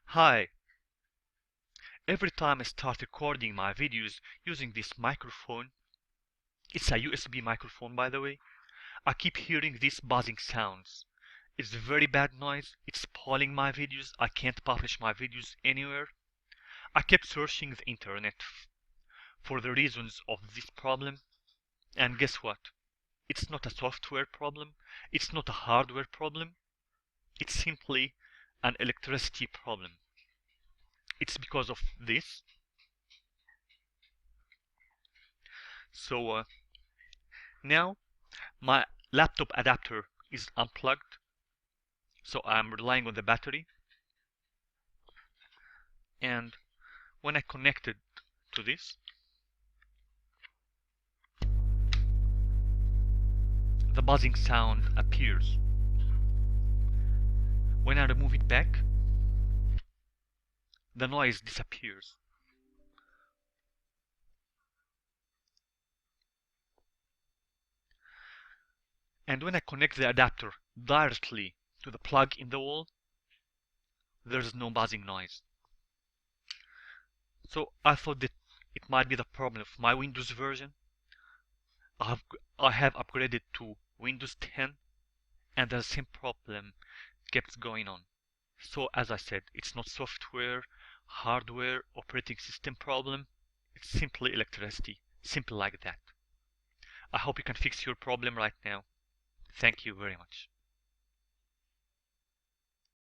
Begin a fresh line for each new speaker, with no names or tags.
Hi! Every time I start recording my videos using this microphone, it's a USB microphone by the way, I keep hearing these buzzing sounds. It's very bad noise, it's spoiling my videos, I can't publish my videos anywhere. I kept searching the internet for the reasons of this problem, and guess what? It's not a software problem, it's not a hardware problem, it's simply an electricity problem. It's because of this. So now my laptop adapter is unplugged, so I'm relying on the battery. And when I connect it to this, the buzzing sound appears. When I remove it back, the noise disappears. And when I connect the adapter directly to the plug in the wall, there's no buzzing noise. So I thought that it might be the problem of my Windows version. I have upgraded to Windows 10 and the same problem kept going on. So as I said, it's not software, hardware, operating system problem. It's simply electricity. Simple like that. I hope you can fix your problem right now. Thank you very much.